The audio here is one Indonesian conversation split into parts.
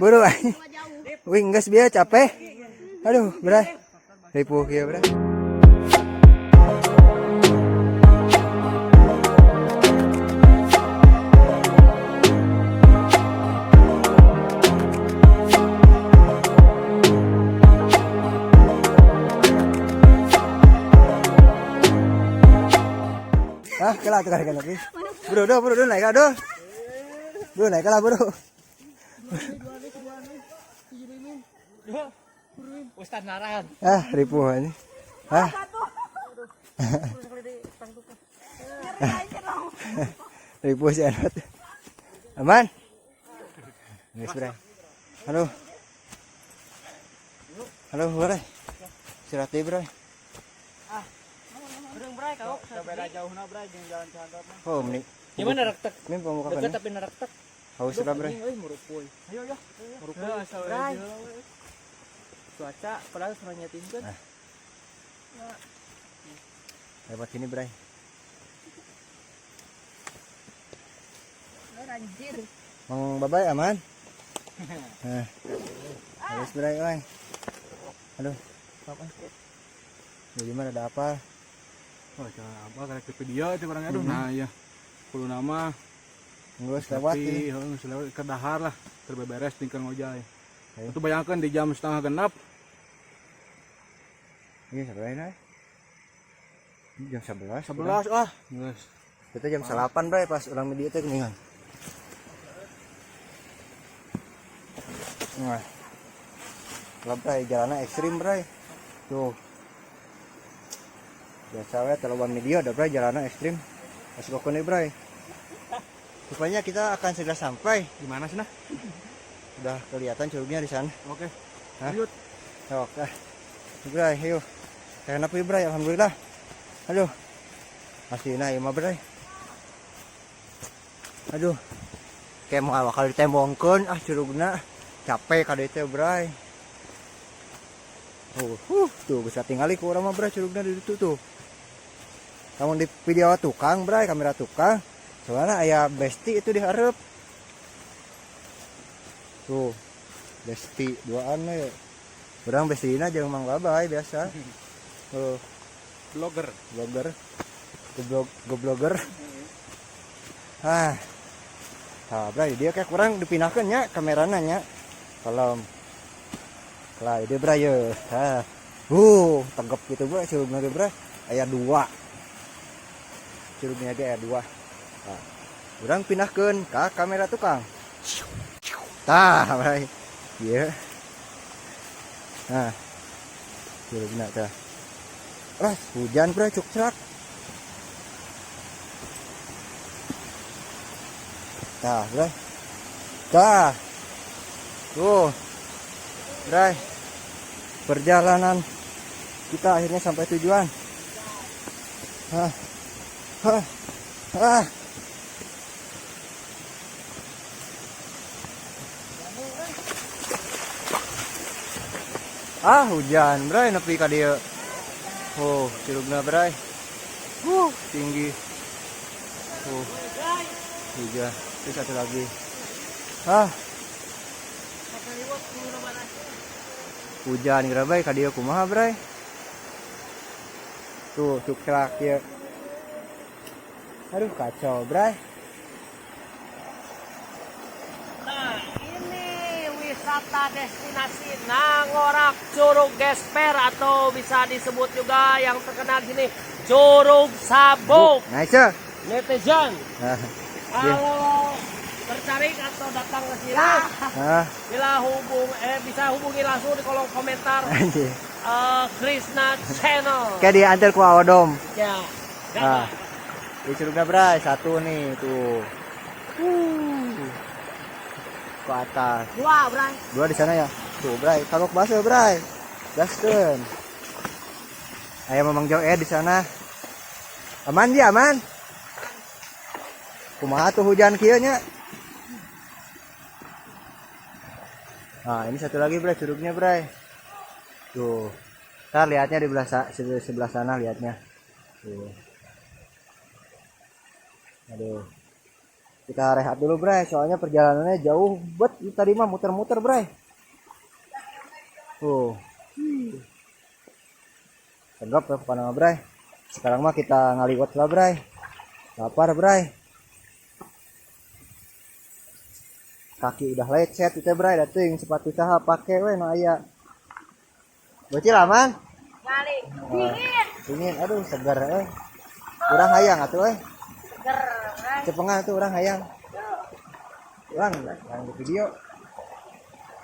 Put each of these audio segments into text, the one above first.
Buru. Wing gas biar capek. Aduh, Bray. Ripuh kieu, Bray. Kalah tukar kan lagi. Bro naik aduh. Bro naik kalah bro. Ustaz Naran. Ripuh ini. Ripuh si Anwar. Aman? Guys, Bray. Halo. Halo, Bray. Sirati, Bray. Urang Bray kau beda jauhna Bray jeung jalan Cihandap. Oh, ini. Gimana rektek? Ini pemuka Deket kan. tapi narektek. Haus lah, Bray. Euy murupuy. Ayo yo. Murupuy Bray. Cuaca padahal surang nyetingkeun. Lewat sini, Bray. Anjir. Mang Babay aman? Harus Bray, oi. Aduh. Apa? Di mana ada apa? Oh, jangan apa karena Wikipedia itu barangnya aduh. Nah, ya. Kudu nama Nggak lewat ini. tapi lewat ke dahar lah terbeberes tinggal ngojay. Itu bayangkan di jam 8:30. Ini seberapa ini? Ini jam 11. 11 Yes. Kita jam 8, Bray, pas ulang media itu keningan. Nah. Lah, Bray, jalannya ekstrim, Bray. Tuh. Biasa we teluan media ada, Bray, jalannya ekstrim. Pas pokoknya, Bray. Rupanya kita akan segera sampai. Di mana sih nah? Udah kelihatan curugnya di sana. Oke. Hah? Lanjut. Oke. Bray, yuk. Kayak apa ya, Bray? Alhamdulillah. Aduh. Masih naik mah, Bray. Aduh. Kayak mau bakal ditembongkeun curugna. Capek kada teh, Bray. Tuh bisa tinggali ku urang mah, Bray, curugna di ditu tuh. Kamu di video tukang, Bray, kamera tukang. Soalnya aya besti itu diharap. Tuh. Besti duaan ya. Urang bestina jeung Mang Babay biasa. Tuh. Blogger. Goblogger. Nah, Bray, dia kayak kurang dipindahkan nya kamerana nya. Kalau lah dia Bray ya. Tegep gitu, Bray, curugna ge, Bray. Aya 2. Curugnya ge aya 2. Nah, urang pindahkeun ka kamera tukang. Tah, Bray. Ieu. Nah. Curugna tah. Hujan, Bray, cuk cerak. Tah, Bray. Tah. Tuh. Bray. Perjalanan kita akhirnya sampai tujuan. Hujan, Bray, nepi ka dieu. Curugna, Bray. Tinggi. Hujan. Terus satu lagi. Hujan kira, Bray, ka dieu kumaha, Bray? Tuh, cukrak ya. Aduh, kacau, Bray. Nah, ini wisata destinasi Nangorak Curug Gesper atau bisa disebut juga yang terkenal di sini Curug Sabuk. Nice. Netizen. Kalau tertarik atau datang ke sini, bisa hubungi langsung di kolom komentar Krishna Channel. Kayak diantar ku Awadom. Ya. Di curugnya, Bray, satu nih tuh. Ke atas. 2, Bray. 2 di sana ya. Tuh, Bray, kagok baso, Bray. Gaskeun. Aya Mamang Joe di sana. Aman dia, aman. Kumaha tuh hujan kieu nya? Nah, ini satu lagi, Bray, curugnya, Bray. Tuh. Ntar lihatnya di sebelah sana lihatnya. Tuh. Aduh. Kita rehat dulu, Bray. Soalnya perjalanannya jauh bet. Tadi mah muter-muter, Bray. Tuh. Tegap ya bukan nama, Bray. Sekarang mah kita ngaliwat lah, Bray. Lapar, Bray. Kaki udah lecet itu, Bray. Dating sepatu saha pakai we no aya. Bocil aman? Ngali. Dingin. Dingin. Aduh, segar euy. Urang hayang atuh euy. Seger. Cepengan tuh orang hayang. Orang yang di video.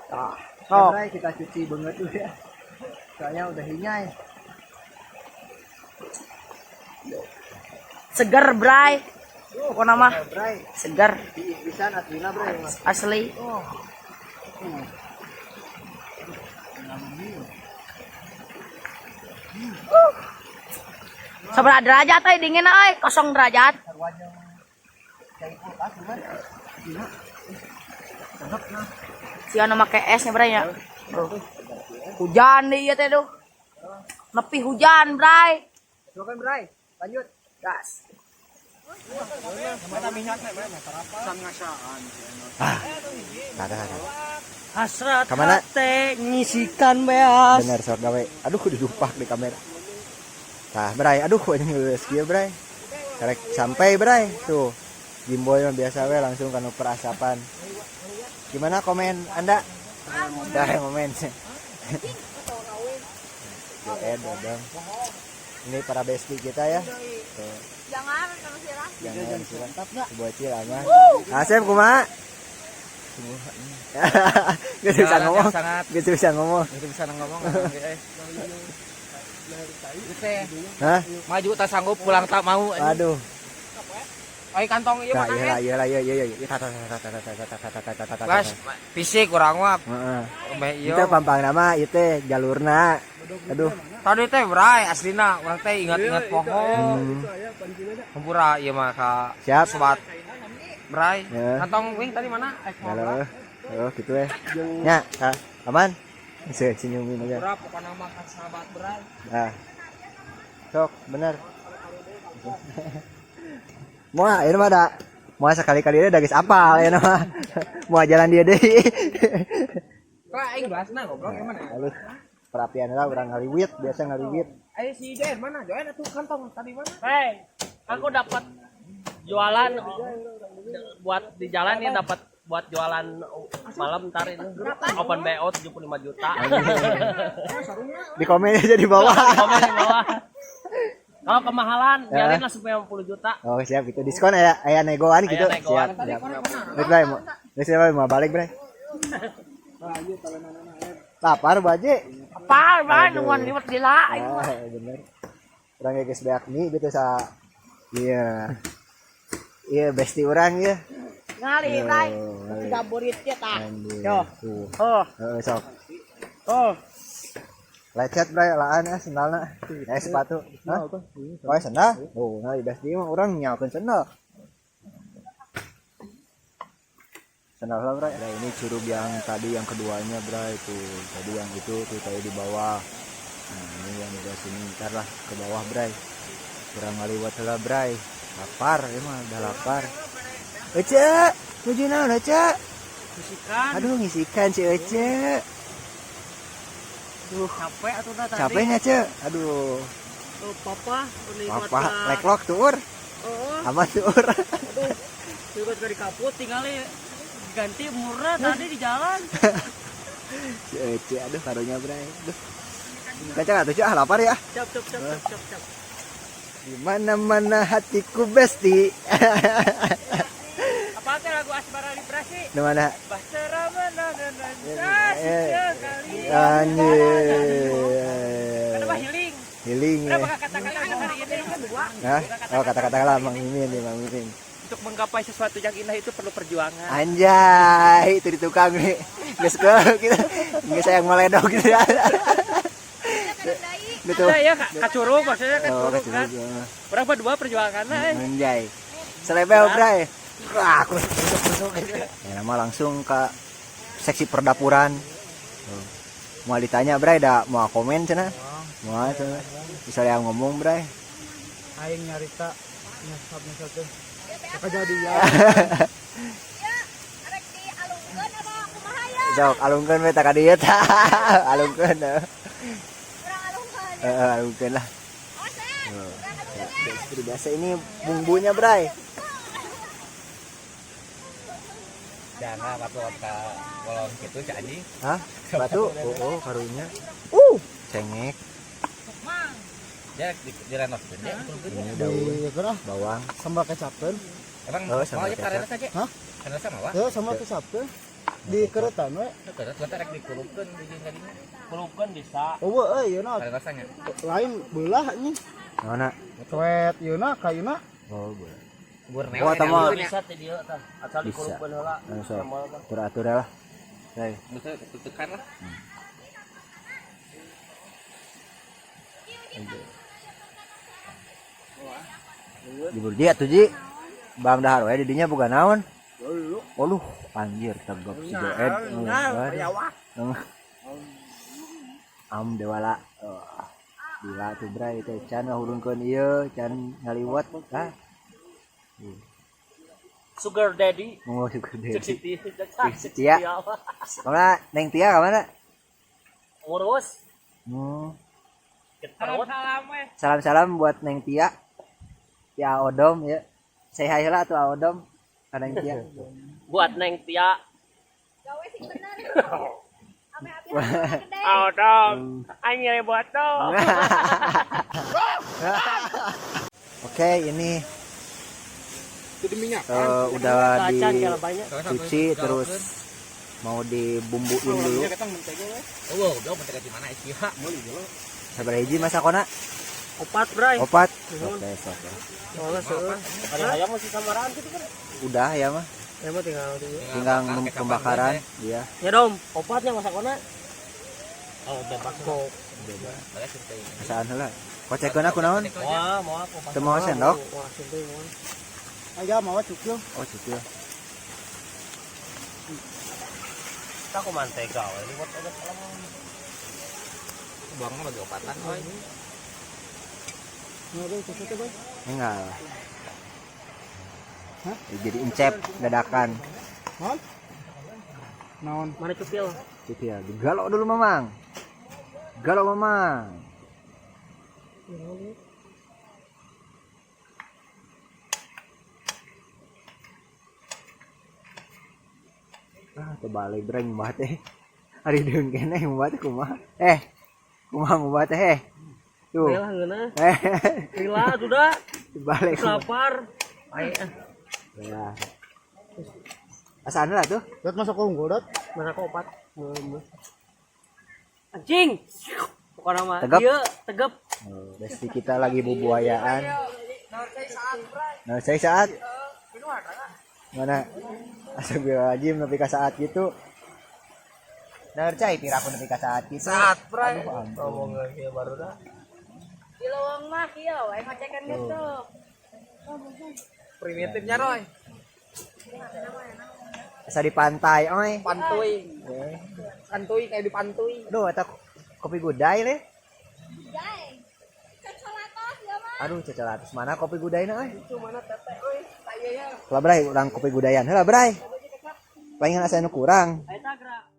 Tah. Oh. Bray, kita cuci banget dulu ya. Soalnya udah hinyai. Seger, Bray. Kok nama? Bray, Seger. bisa aslina, Bray. Asli. Oh. Seberapa derajat euy dingin euy? 0 derajat. Siapa make esnya, Bray ya? Hujan deh ya teh tuh. Nepi hujan, Bray. Silakan, Bray. Lanjut. Gas. Ada. Hasrat Kamana? hati ngisikan beas. Bener sok gawe. Aduh, didupak di kamera. Tah, Bray. Aduh, ini geus kieu, Bray. Karek sampai, Bray. Tuh. Jimboy mah biasa we langsung kana perasapan. Gimana komen Anda? Dah komen. Dodong. Ini para bestie kita ya. Tuh. Jangan sama sirah. Jangan sirantap enggak? Bocil aman. Asep kumaha? Gak bisa ngomong. Gak bisa ngomong. Hah? Maju tak sanggup pulang tak mau. Aduh. Oi kantong ieu Nah, mana? iya. Gas fisik urang mah. Heeh. Meh ieu. Itu pampang nama itu jalurna. Aduh. Tadi teh Bray aslina urang teh ingat-ingat pohon. Hampura ieu mah ka Siap. sobat Bray. Ya. Kantong wing tadi mana? Halo. Oh, gitu ya. Nya, aman? Senyumin aja. Hampura pokona mah ka sahabat Bray. Nah. Sok, bener. Moa, ini mah ada. Moa sekali-kali dia geus apal ya nama. Moa jalan dia deui. Kok aing belasna goblok gimana? Halus. Perapian lah orang ngaliwit, biasa ngaliwit. Ayo si Joen mana? Joen atuh kantong tadi mana? Hei, aku dapat jualan buat di jalan ya dapat buat jualan malam ntar ini open BO 75 juta. Di komen aja di bawah. Komen di bawah. Kalau kemahalan, Ya. biarin lah 90 juta. Oh, siap itu. Diskon aya negoan gitu. Aya negoan. Siap. Baik, Bray. Mau balik, Bray. Lapar baje. Apal, Bray, nungguan liwat gila. Ah, bener. Orang geus beak mie gitu sa. Iya. Iya, bestie orang ya. Ngali, Bray. ngali. Gaburitnya tah. Anjir. Yo. Tuh. Oh, Sok. oh. Lecet, Bray, laan sendalna. Sepatu. Hah? Oh, sendal. Oh, nah di bestie mah urang nyakeun sendal. Sendal lah, Bray. Nah, ini curug yang tadi yang keduanya, Bray, tuh. Tadi yang itu tuh tadi di bawah. Nah, ini yang di sini ntar lah ke bawah, Bray. Kurang ngaliwat lah, Bray. Lapar, emang udah lapar. Ece, tujuh naon, Ece? Ngisikan. Aduh, ngisikan si Ece. Capek atuh dah tadi. Capeknya, Ce. Aduh. Tuh papa, Apa? Leklok tuur. Oh, Aman tuur. turut dari kaput tinggal ganti murah tadi di jalan. Si Ece, aduh karunya, Bray. Aduh. Kacang atuh, Ce. Ah, lapar ya. Cap. Di mana-mana hatiku besti. Apa teh lagu Asmara Vibrasi? Di mana? Basara menangan Eh, sekali. Anjir. Kenapa healing? Healing ya. Kenapa kata-kata hari ini dua? Hah? Oh, kata-kata lah Mang Mimin nih, Mang Mimin. Untuk menggapai sesuatu yang indah itu perlu perjuangan. Anjay, itu di tukang nih. Geus ke kita. Geus sayang meledok gitu ya. Gitu. Ada ya kacurug maksudnya Oh, kacurug kan. kacurug. Berapa dua perjuangannya? Anjay. Selebel, Bray. Wah, aku tusuk gitu. Ya, nama langsung ke seksi perdapuran. Tuh. Mau ditanya, Bray, dah mau komen cenah? Mau cenah. Bisa yang ngomong, Bray. Aing nyarita nyesap teh. Kejadian Arek dialungkeun apa kumaha ya? Sok alungkeun we ka dieu tah. Alungkeun. Urang alungkeun. Alungkeun lah. Oh, Sen. Urang alungkeun. Seperti biasa ini bumbunya, Bray. Jangan batu ka kolong kitu cak anjing. Hah? Batu? Oh, karunya. Cengek. Ya di renos ya. Ini daun bawang. Sambal kecapkeun. Emang Oh, mau sambal aja karena kecap. saja. Hah? Karena sama wa. Teu sambal kecapkeun. Di keretan we. Terus kita rek dikurupkeun di jadinya. Kulupkan bisa. Eueuh euy yeuna Karena rasanya. lain beulah nih. Mana? Cuet yeuna kayuna. Oh, boleh. Bur Oh, tama. Bisa teh dieu tah. Asal Bisa. dikulupkan heula. Langsung. Sambal mah. Atur-atur lah. Bray. Bisa tekan lah. Jebur dia tuh Ji. Bang Dahar we di dinya boga naon? Waduh, anjir tegap si Doed. Dewala. Gila tuh Bray teh can ngahurungkeun ieu, can ngaliwat tah. Sugar daddy. Mau suka Cek deh. si Tia. Kamana Neng Tia kamana? Ngurus. Salam-salam buat Neng Tia. Tia Odom ya. Say hi lah tuh Odom. Ka Neng Tia. Buat Neng Tia. Gawe sing bener. Ame abi gede. Dong. Anjir buat dong. Oke, ini Itu di minyak. udah Kacang kalau banyak. dicuci terus mau dibumbuin dulu. Oh, udah mentega di mana sih? Ha. Sabar hiji masakona? Opat, Bray. Opat. Oke, sok ya. Soalnya seueur. Ada ayam masih samaran gitu kan. Udah ya mah. Ya mah tinggal dulu. Tinggal pembakaran, iya. Ya dom, opatnya masakona. Oh, bebas kok. Asaan heula. Kocekeun aku naon? Wah, mau apa? Teu mau sendok? Wah, sendok mau. Aya mawa cukil. Oh, cicil. Kita aku mantega we, liwat ada salam. Bang mah lagi opatan coy. Ngobrol ke situ, Boy. Enggak. Hah? Jadi encep dadakan. Naon? Naon? Mana cukil? Cicil. Digalok dulu Mamang. Galok Mamang. Terbalik breng banget teh. Ari deung kene ngubat kumaha? Kumaha ngubat teh? Tuh. Lah ngeuna. Gila sudah. Terbalik. Lapar. Ayo. Ya. Asana lah tuh. Lihat masuk ke unggul, Dot. Mana kok opat? Anjing. Pokoknya mah. Tegap. Ieu tegep. Besti kita lagi bubuayaan. Nah, saya saat. Mana? Astagfirullahaladzim nepi ka saat gitu. Nah, cai piraku nepi ka saat gitu. Saat, Bray. Aduh, ampun. Ngomong lagi baru dah. Di lowong mah kieu we ngocekan gitu. Primitifnya Roy. Asa di pantai, oi. Pantuy. Santuy kayak di pantuy. Aduh, eta kopi gudai le. Jai. Cocolatos ya mah. Aduh, cecelatus mana kopi gudai na, oi. Itu mana tete euy. Taya ya. Lah Bray, urang kopi gudayan. Heula Bray. Palingan asa nu kurang. Ayo tagra.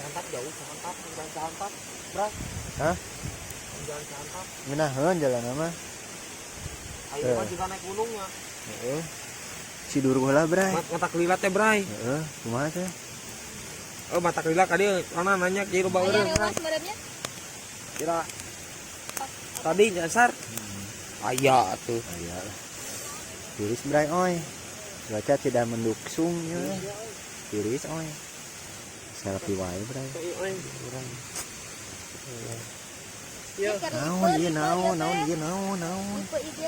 Santap jauh, santap, jangan santap. Bray. Hah? Jangan santap. Ngeunaheun jalan mah. Ayo kan juga naik gunungnya. Heeh. Si duru heula Bray. Mata kelilat teh, Bray. Heeh, kumaha teh? Oh, mata kelilat tadi mana nanya kieu Aya baureun. nih Mas meremnya. Kira tadi nyasar. Aya atuh. Aya lah. Tiris Bray oi. Cuaca tidak mendukung ya. tiris oi. Selfie wae bray. Naon ieu naon Info IG.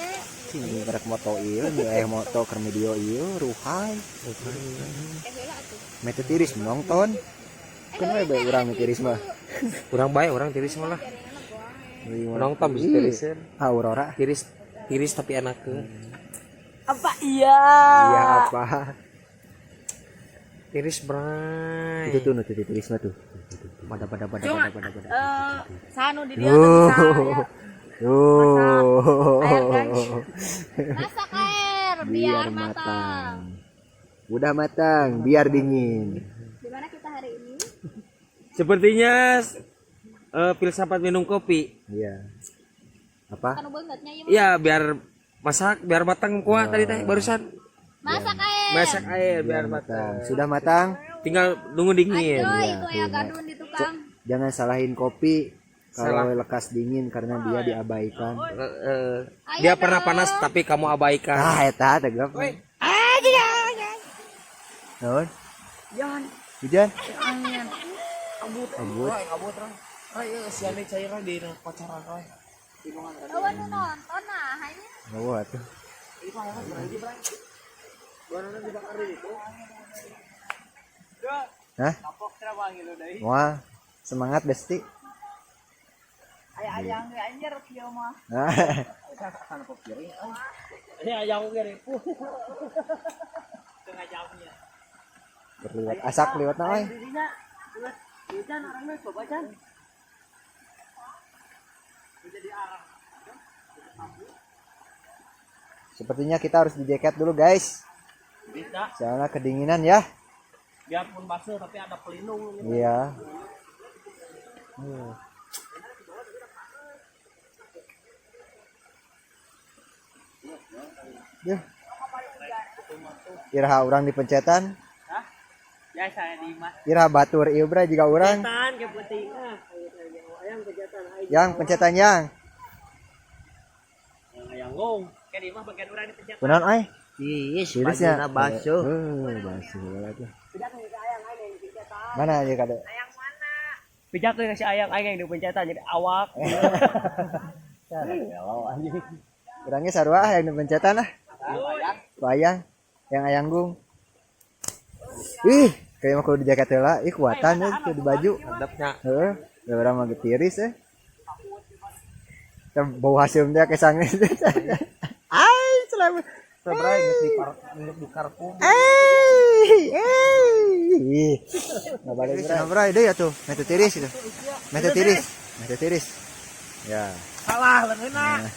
Sini gerak moto ieu moto keur video ieu ruhai. Heula atuh. Mete tiris nonton. Kan bae urang tiris mah. Kurang baik orang tiris malah. Nonton bisa tirisin. Aurora. Tiris tapi enaknya. Apa iya? Iya apa? Tiris bray. Itu tuh nutu tiris mah tuh. Pada. Sanu di dia bisa ya. Air, guys. Masak air biar matang. Udah matang, biar dingin. Di mana kita hari ini? Sepertinya filsafat minum kopi. Iya. Apa? Kan bangetnya ya. Iya, biar matang kuat tadi teh barusan. Masak air. Masak air biar matang. Sudah matang. Tinggal nunggu dingin. Aduh, Iya, itu ya tuh. gadun di tukang. Jangan salahin kopi kalau Salah. lekas dingin karena dia diabaikan. Dia pernah panas tapi kamu abaikan. Ah, eta tegap. Naon? Hujan. Angin. Abut. Siapa cairan di pacaran roy. Awan nu nonton nah hanya. Bawa tuh. Hah? Wah, semangat Besti. Ayang ge anjir kieu mah. Ini ayam gini. Berliwat asak liwat na oi. Hujan orangnya coba Jan. Sepertinya kita harus dijaket dulu guys. Bisa. Soalnya kedinginan ya. Biarpun basah tapi ada pelindung. Iya. Yuh. Iraha orang dipencetan. Biasa di mas. Iraha batur ieu bray juga orang. Pencetan ke penting. Ayam pencetan. Yang pencetan yang. Ayam gong. Kayak di mah bagian orang dipencetan. Kunaon oi? Yes, Tirisnya basuh. basuh lagi. Mana aja kade? Pijak tuh si ayam yang dipencetan jadi awak. Orangnya sarua yang dipencetan ah. Bayang yang ayanggung. Ih, kayak mau di jaket heula, ih kuatan ya itu di baju. Mantapnya. Heeh, da urang mah getiris bau hasil dia kesangnya. Ai, selama Sebrai di karpung. Nggak balik bray deh ya tuh, mete tiris itu. Mete tiris. Ya. Salah leungeuna.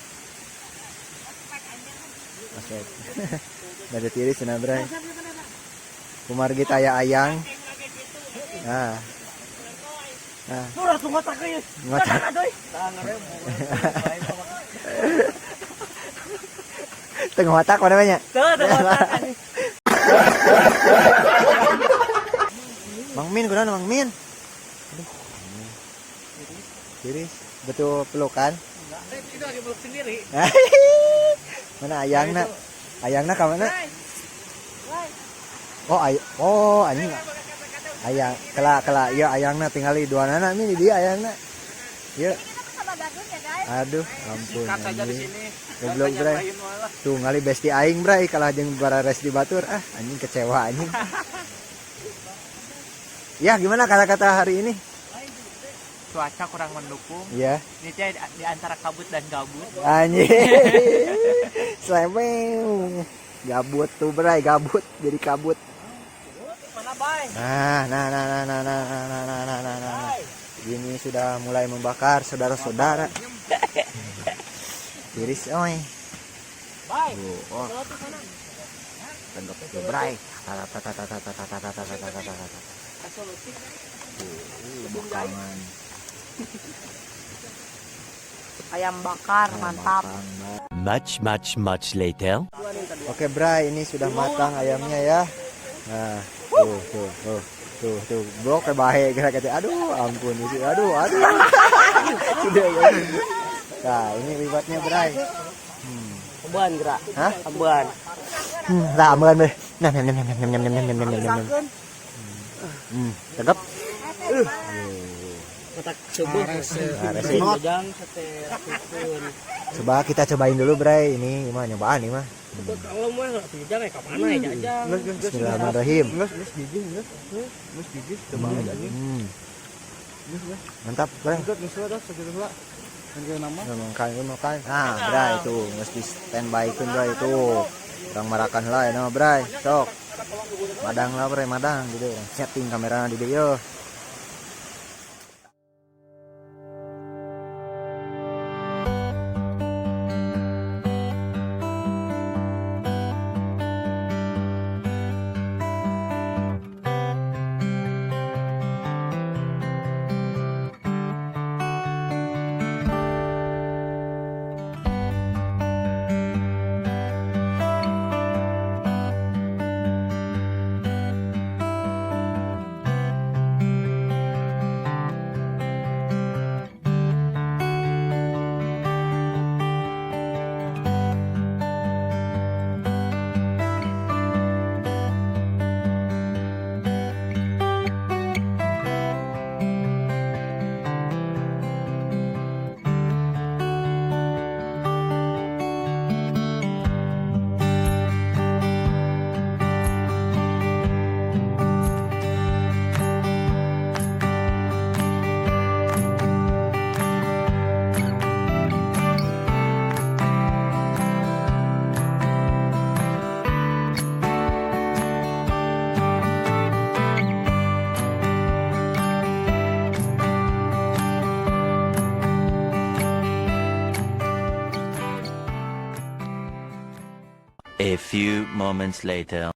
Oke. Mete tiris cenah bray. Kumargi aya ayang. Nah. Murah tuh ngotak geus. Ngotak. Tengah otak mana banyak? Mang Min, kunaon Mang Min? Aduh. Tiris, betul pelukan. Itu lagi peluk sendiri. Mana ayangna? Ayangna ka mana? Oh, anjing. Ayang, kela ieu ayangna tingali duanana mi di dia ayangna. Ieu. Sama gadun ya guys. Aduh, ampun. Kat aja di anjing. sini. Goblok bray. Tuh ngali besti aing bray kalah jeung barares di batur. Ah, anjing kecewa anjing. Ya, gimana kata-kata hari ini? Cuaca kurang mendukung. Iya. Ini teh di antara kabut dan gabut. Anjing. Slemeng. Gabut tuh bray, gabut jadi kabut. Mana bay? Nah. Ini sudah mulai membakar saudara-saudara. Tiris oi. Bay. Oh. Tendok itu bray. Bakalan. Ayam bakar mantap. Much later. Oke bray, ini sudah matang ayamnya ya. Nah, tuh, blok ke bahe kira-kira. Aduh, ampun isi. Aduh. Sudah ya. Nah, ini libatnya bray. Amban gerak. Hah? Amban. Ramen deh. Nah. Tegap. Kotak subuh Resik. jang seterakipun. Coba kita cobain dulu, Bray. Ini mah nyobaan nih mah. Kalau mau jang ya kapan ya jajang. Bismillahirrahmanirrahim. Nges gigi, coba aja nih. Mantap, Bray. Nges lah, segitu lah. Yang nama. Makan. Nah, Bray itu mesti standby kan Bray itu. Orang marakan lah ya nama Bray. Sok. Madang lah Bray, madang gitu. Setting kamera di dia. A few moments later.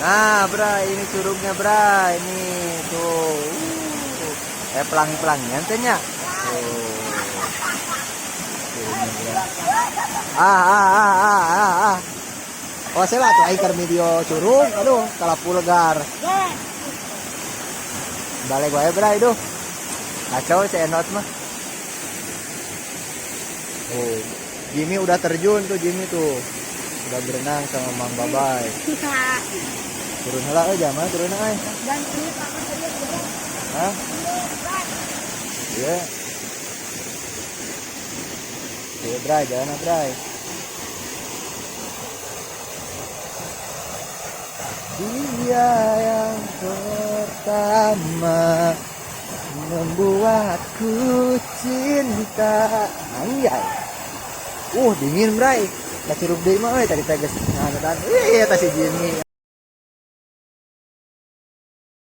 Nah, Bray, ini curugnya, Bray. Ini tuh. Pelangi-pelangi nantinya. Tuh. Curugnya, Bray. Oh, saya lah tuh iker video curug. Aduh, kalah pulgar. Balik gue, Bray, duh. Kacau si Enot mah. Oh, Jimmy udah terjun tuh, Jimmy tuh. Udah berenang sama Mang Babay. Turun heula aja mah, turun aja. Hah? Iya. Iya, Bray, jalan Bray. Dia yang pertama membuatku cinta. Anjay. Dingin, Bray. Tak curug deui mah euy tadi tegas. Nah, si Jimmy.